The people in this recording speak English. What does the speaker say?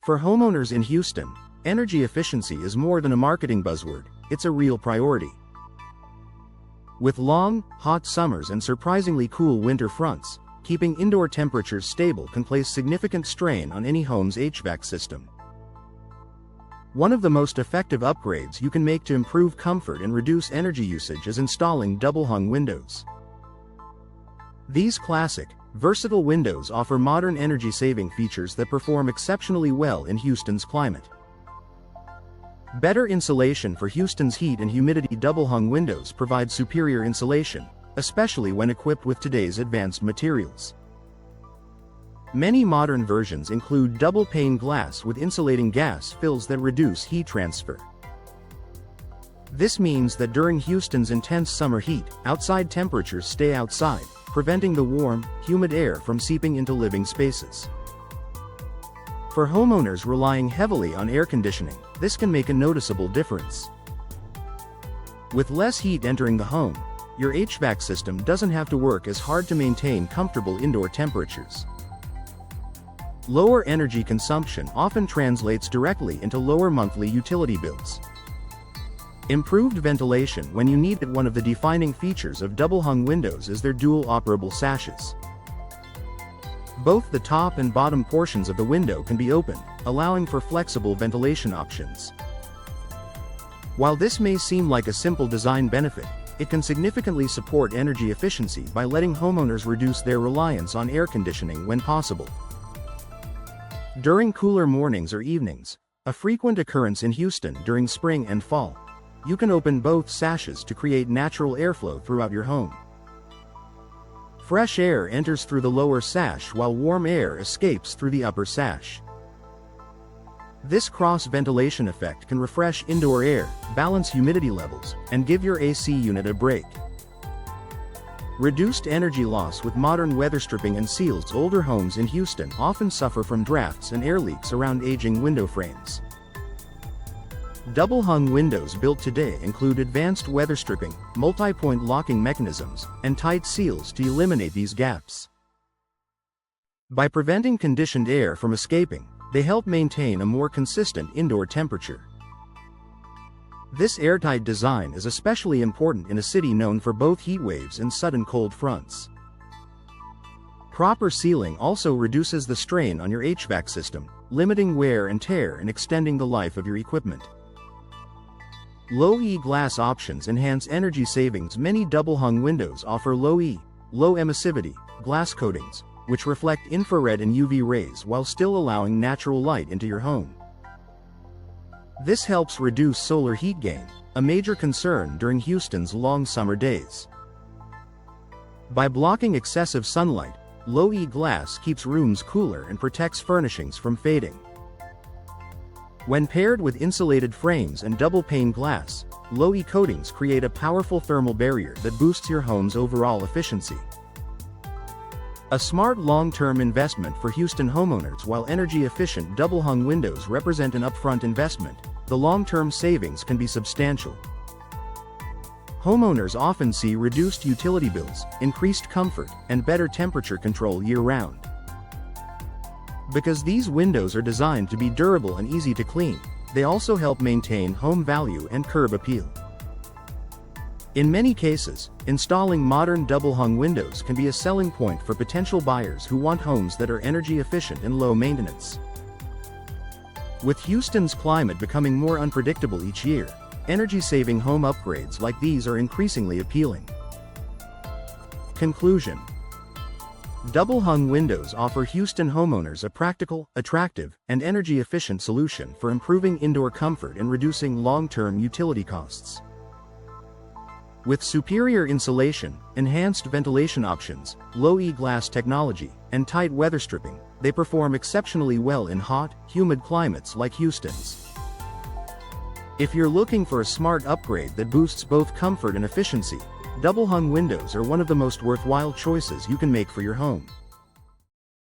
For homeowners in Houston, energy efficiency is more than a marketing buzzword, it's a real priority. With long, hot summers and surprisingly cool winter fronts, keeping indoor temperatures stable can place significant strain on any home's HVAC system. One of the most effective upgrades you can make to improve comfort and reduce energy usage is installing double-hung windows. These classic, versatile windows offer modern energy-saving features that perform exceptionally well in Houston's climate. Better insulation for Houston's heat and humidity. Double-hung windows provide superior insulation, especially when equipped with today's advanced materials. Many modern versions include double-pane glass with insulating gas fills that reduce heat transfer. This means that during Houston's intense summer heat, outside temperatures stay outside, preventing the warm, humid air from seeping into living spaces. For homeowners relying heavily on air conditioning, this can make a noticeable difference. With less heat entering the home, your HVAC system doesn't have to work as hard to maintain comfortable indoor temperatures. Lower energy consumption often translates directly into lower monthly utility bills. Improved ventilation when you need it. One of the defining features of double-hung windows is their dual operable sashes. Both the top and bottom portions of the window can be opened, allowing for flexible ventilation options. While this may seem like a simple design benefit, it can significantly support energy efficiency by letting homeowners reduce their reliance on air conditioning when possible. During cooler mornings or evenings, a frequent occurrence in Houston during spring and fall, you can open both sashes to create natural airflow throughout your home. Fresh air enters through the lower sash while warm air escapes through the upper sash. This cross-ventilation effect can refresh indoor air, balance humidity levels, and give your AC unit a break. Reduced energy loss with modern weather stripping and seals. Older homes in Houston often suffer from drafts and air leaks around aging window frames. Double-hung windows built today include advanced weather stripping, multi-point locking mechanisms, and tight seals to eliminate these gaps. By preventing conditioned air from escaping, they help maintain a more consistent indoor temperature. This airtight design is especially important in a city known for both heat waves and sudden cold fronts. Proper sealing also reduces the strain on your HVAC system, limiting wear and tear and extending the life of your equipment. Low-E glass options enhance energy savings. Many double-hung windows offer low-E, low emissivity, glass coatings, which reflect infrared and UV rays while still allowing natural light into your home. This helps reduce solar heat gain, a major concern during Houston's long summer days. By blocking excessive sunlight, low-E glass keeps rooms cooler and protects furnishings from fading. When paired with insulated frames and double-pane glass, low-E coatings create a powerful thermal barrier that boosts your home's overall efficiency. A smart long-term investment for Houston homeowners. While energy-efficient double-hung windows represent an upfront investment, the long-term savings can be substantial. Homeowners often see reduced utility bills, increased comfort, and better temperature control year-round. Because these windows are designed to be durable and easy to clean, they also help maintain home value and curb appeal. In many cases, installing modern double-hung windows can be a selling point for potential buyers who want homes that are energy efficient and low maintenance. With Houston's climate becoming more unpredictable each year, energy-saving home upgrades like these are increasingly appealing. Conclusion: double-hung windows offer Houston homeowners a practical, attractive, and energy-efficient solution for improving indoor comfort and reducing long-term utility costs. With superior insulation, enhanced ventilation options, low-E glass technology, and tight weather stripping, they perform exceptionally well in hot, humid climates like Houston's. If you're looking for a smart upgrade that boosts both comfort and efficiency, double-hung windows are one of the most worthwhile choices you can make for your home.